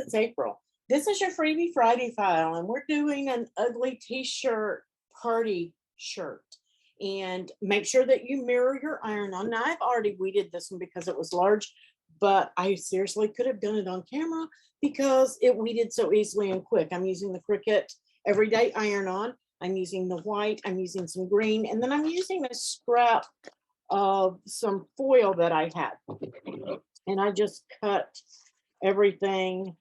it's April. This is your Freebie Friday file, and we're doing an ugly t-shirt party shirt. And make sure that you mirror your iron on. Now, I've already weeded this one because it was large, but I seriously could have done it on camera because it weeded so easily and quick. I'm using the Cricut Everyday Iron On. I'm using the white, I'm using some green, and then I'm using a scrap of some foil that I had. And I just cut everything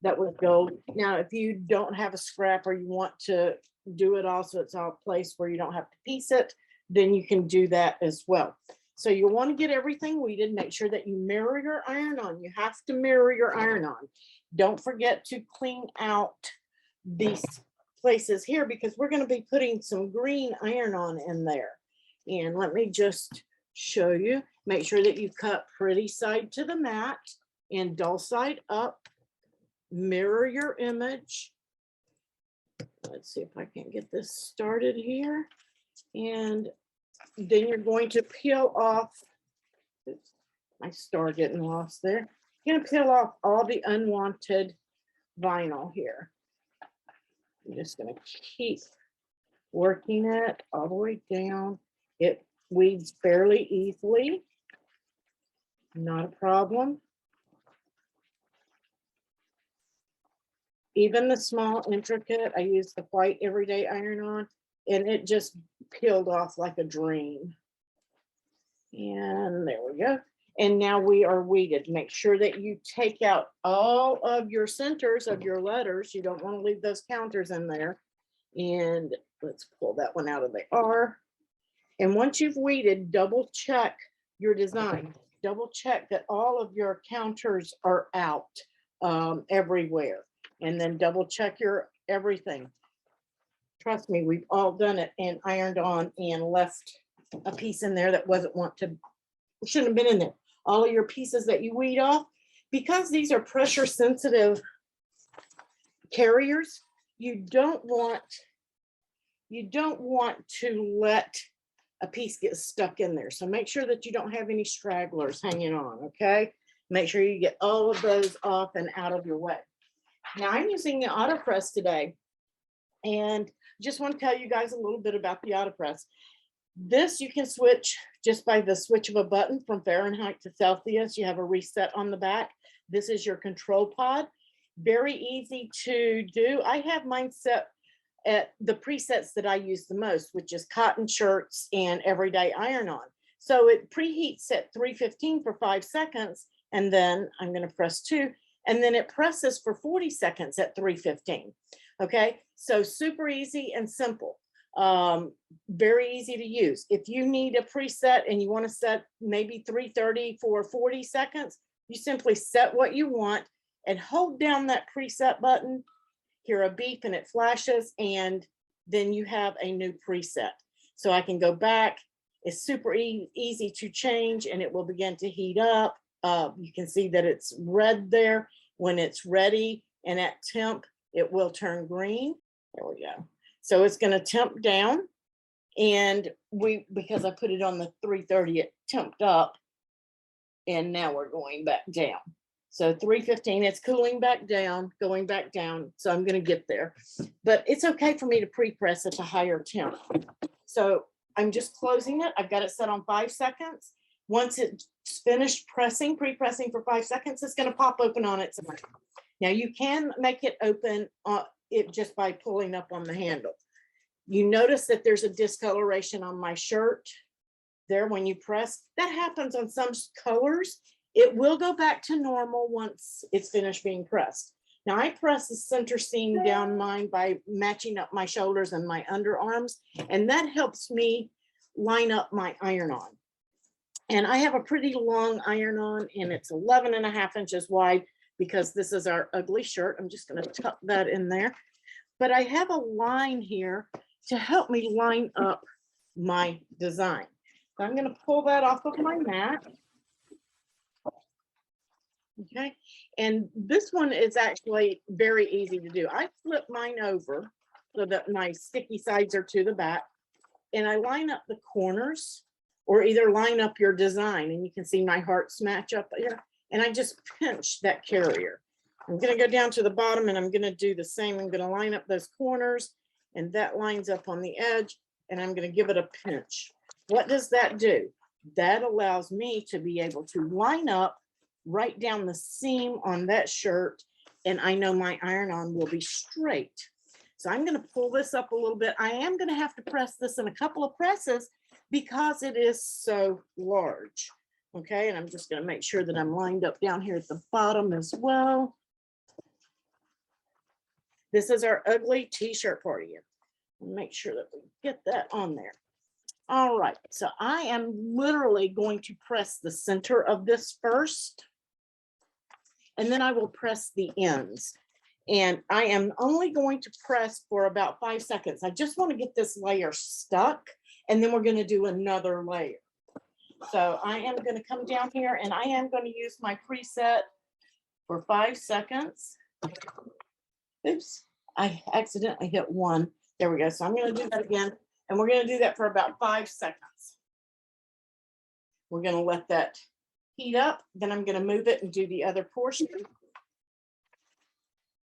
that would go. Now, if you don't have a scrap or you want to do it also, it's all placed where you don't have to piece it, then you can do that as well. So you want to get everything weeded. Make sure that you mirror your iron on. You have to mirror your iron on. Don't forget to clean out these places here because we're going to be putting some green iron on in there. And let me just show you. Make sure that you cut pretty side to the mat and dull side up. Mirror your image. Let's see if I can get this started here. And then you're going to peel off. Oops, my star getting lost there. You're going to peel off all the unwanted vinyl here. I'm just going to keep working it all the way down. It weeds fairly easily. Not a problem. Even the small intricate, I use the white Everyday Iron On, and it just peeled off like a dream. And there we go. And now we are weeded. Make sure that you take out all of your centers of your letters. You don't want to leave those counters in there. And let's pull that one out of the R. And once you've weeded, double check your design. Double check that all of your counters are out everywhere. And then double check your everything. Trust me, we've all done it and ironed on and left a piece in there that shouldn't have been in there. All of your pieces that you weed off, because these are pressure sensitive carriers, you don't want to let a piece get stuck in there. So make sure that you don't have any stragglers hanging on, okay? Make sure you get all of those off and out of your way. Now I'm using the AutoPress today, and just want to tell you guys a little bit about the AutoPress. This you can switch just by the switch of a button from Fahrenheit to Celsius. You have a reset on the back. This is your control pod. Very easy to do. I have mine set at the presets that I use the most, which is cotton shirts and Everyday Iron On. So it preheats at 315 for 5 seconds, and then I'm going to press 2. And then it presses for 40 seconds at 315. Okay, so super easy and simple. Very easy to use. If you need a preset and you want to set maybe 330 for 40 seconds, you simply set what you want and hold down that preset button, hear a beep and it flashes, and then you have a new preset. So I can go back. It's super easy to change, and it will begin to heat up. You can see that it's red there. When it's ready and at temp, it will turn green. There we go. So it's going to temp down, and because I put it on the 330, it temped up, and now we're going back down. So 315, it's cooling back down, going back down. So I'm going to get there, but it's okay for me to pre-press at a higher temp. So I'm just closing it. I've got it set on 5 seconds. Once it's finished pre-pressing for 5 seconds, it's going to pop open on its own. Now you can make it open just by pulling up on the handle. You notice that there's a discoloration on my shirt there when you press. That happens on some colors. It will go back to normal once it's finished being pressed. Now I press the center seam down mine by matching up my shoulders and my underarms, and that helps me line up my iron on. And I have a pretty long iron on, and it's 11.5 inches wide because this is our ugly shirt. I'm just going to tuck that in there. But I have a line here to help me line up my design. So I'm going to pull that off of my mat. Okay. And this one is actually very easy to do. I flip mine over so that my sticky sides are to the back, and I line up the corners, or either line up your design, and you can see my hearts match up here, and I just pinch that carrier. I'm going to go down to the bottom and I'm going to do the same. I'm going to line up those corners and that lines up on the edge and I'm going to give it a pinch. What does that do? That allows me to be able to line up right down the seam on that shirt and I know my iron-on will be straight. So I'm going to pull this up a little bit. I am going to have to press this in a couple of presses because it is so large. Okay, and I'm just going to make sure that I'm lined up down here at the bottom as well. This is our ugly t-shirt party. Make sure that we get that on there. All right, so I am literally going to press the center of this first, and then I will press the ends. And I am only going to press for about 5 seconds. I just want to get this layer stuck, and then we're going to do another layer. So I am going to come down here, and I am going to use my preset for 5 seconds. Oops, I accidentally hit 1. There we go. So I'm going to do that again, and we're going to do that for about 5 seconds. We're going to let that heat up. Then I'm going to move it and do the other portion.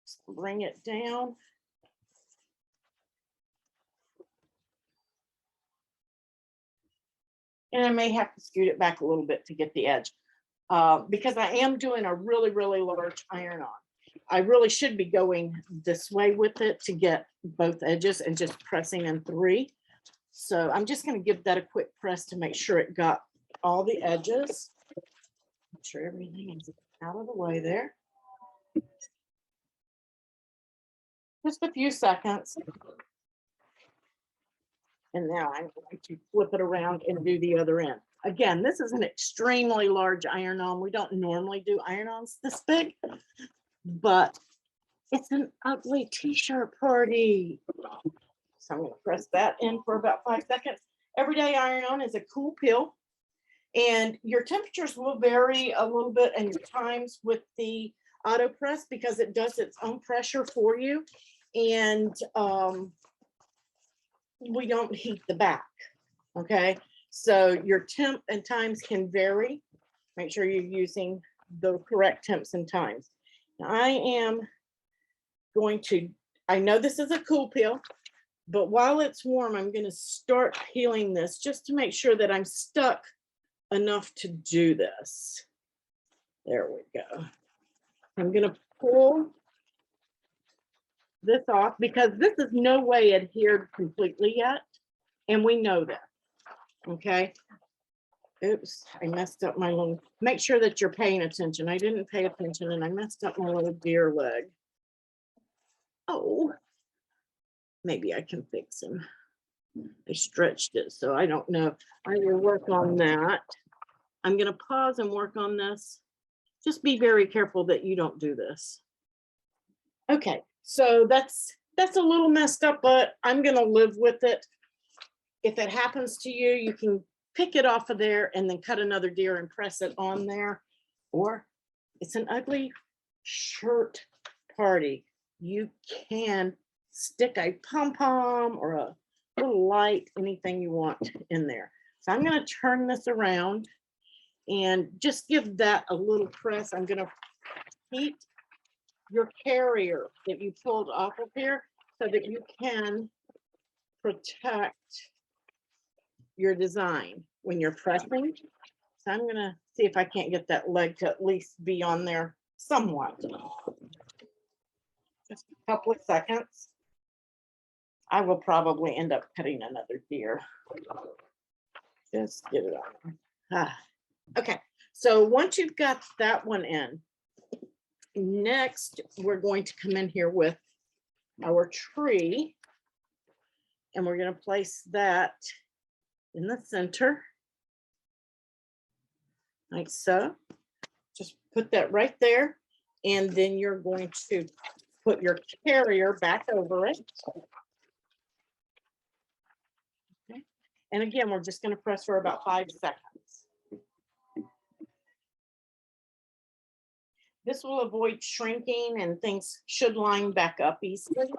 Just bring it down. And I may have to scoot it back a little bit to get the edge because I am doing a really, really large iron-on. I really should be going this way with it to get both edges and just pressing in 3. So I'm just going to give that a quick press to make sure it got all the edges. Make sure everything is out of the way there. Just a few seconds. And now I'm going to flip it around and do the other end. Again, this is an extremely large iron-on. We don't normally do iron-ons this big, but it's an ugly t-shirt party. So I'm going to press that in for about 5 seconds. Everyday iron-on is a cool peel, and your temperatures will vary a little bit and your times with the auto press because it does its own pressure for you. And we don't heat the back. Okay, so your temp and times can vary. Make sure you're using the correct temps and times. Now I am going to, I know this is a cool peel, but while it's warm, I'm going to start peeling this just to make sure that I'm stuck enough to do this. There we go. I'm going to pull this off because this is no way adhered completely yet, and we know that. Okay, oops, I messed up my little, make sure that you're paying attention. I didn't pay attention and I messed up my little deer leg. Oh, maybe I can fix him. I stretched it, so I don't know. I will work on that. I'm going to pause and work on this. Just be very careful that you don't do this. Okay, so that's a little messed up, but I'm going to live with it. If it happens to you, you can pick it off of there and then cut another deer and press it on there. Or it's an ugly shirt party. You can stick a pom-pom or a little light, anything you want in there. So I'm going to turn this around and just give that a little press. I'm going to heat your carrier that you pulled off of here so that you can protect your design when you're pressing. So I'm going to see if I can't get that leg to at least be on there somewhat. Just a couple of seconds. I will probably end up cutting another deer. Just get it on. Okay, so once you've got that one in, next we're going to come in here with our tree, and we're going to place that in the center, like so. Just put that right there, and then you're going to put your carrier back over it. Okay. And again, we're just going to press for about 5 seconds. This will avoid shrinking and things should line back up easily.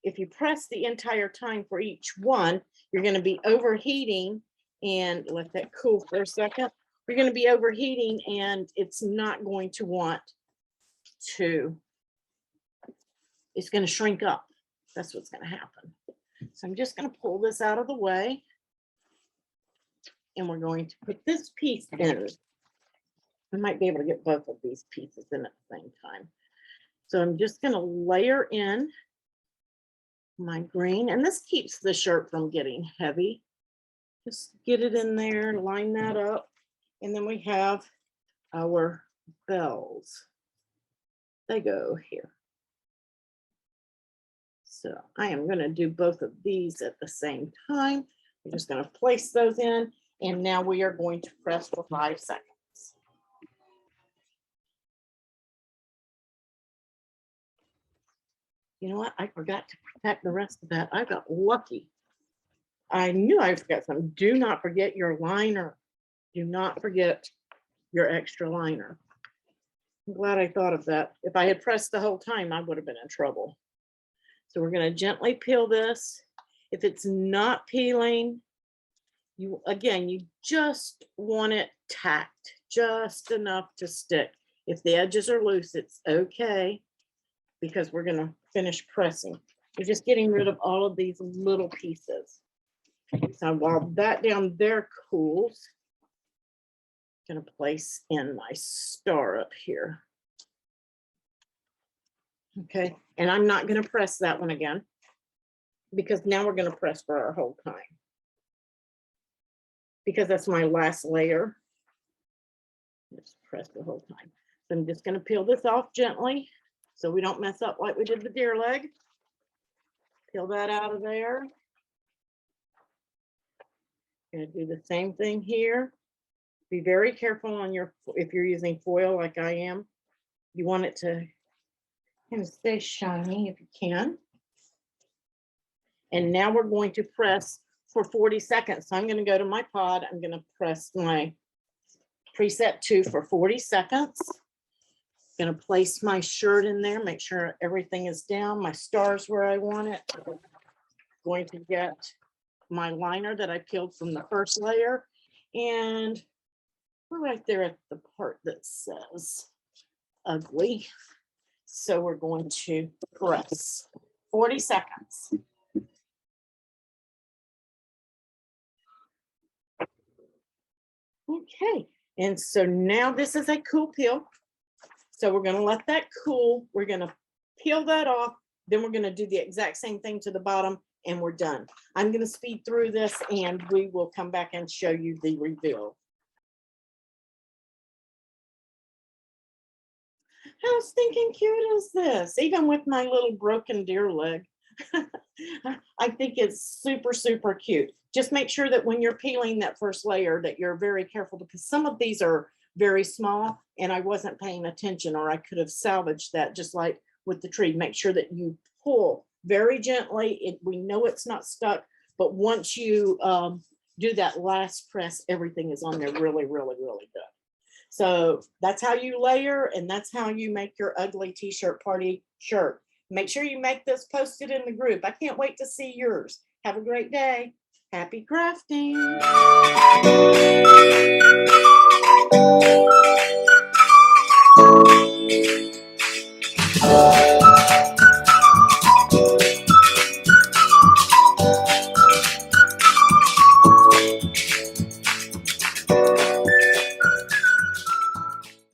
If you press the entire time for each one, you're going to be overheating, and let that cool for a second. You're going to be overheating and it's not going to want to shrink up. That's what's going to happen. So I'm just going to pull this out of the way. And we're going to put this piece in. I might be able to get both of these pieces in at the same time. So I'm just going to layer in my green. And this keeps the shirt from getting heavy. Just get it in there, line that up. And then we have our bells. They go here. So I am going to do both of these at the same time. I'm just going to place those in. And now we are going to press for 5 seconds. You know what? I forgot to protect the rest of that. I got lucky. I knew I forgot something. Do not forget your liner. Do not forget your extra liner. I'm glad I thought of that. If I had pressed the whole time, I would have been in trouble. So we're going to gently peel this. If it's not peeling, you just want it tacked, just enough to stick. If the edges are loose, it's okay, because we're going to finish pressing. We're just getting rid of all of these little pieces. So while that down there cools, I'm going to place in my star up here. Okay, and I'm not going to press that one again, because now we're going to press for our whole time, because that's my last layer. Just press the whole time. So I'm just going to peel this off gently so we don't mess up like we did the deer leg. Peel that out of there. Going to do the same thing here. Be very careful on your, if you're using foil like I am, you want it to kind of stay shiny if you can. And now we're going to press for 40 seconds. So I'm going to go to my pod. I'm going to press my preset 2 for 40 seconds. Going to place my shirt in there, make sure everything is down. My star's where I want it. Going to get my liner that I peeled from the first layer, and we're right there at the part that says ugly. So we're going to press 40 seconds. Okay, and so now this is a cool peel. So we're going to let that cool. We're going to peel that off. Then we're going to do the exact same thing to the bottom, and we're done. I'm going to speed through this, and we will come back and show you the reveal. How stinking cute is this? Even with my little broken deer leg. I think it's super, super cute. Just make sure that when you're peeling that first layer that you're very careful, because some of these are very small and I wasn't paying attention, or I could have salvaged that, just like with the tree. Make sure that you pull very gently. We know it's not stuck, but once you do that last press, everything is on there really, really, really good. So that's how you layer, and that's how you make your ugly t-shirt party shirt. Make sure you make this, post it in the group. I can't wait to see yours. Have a great day. Happy crafting.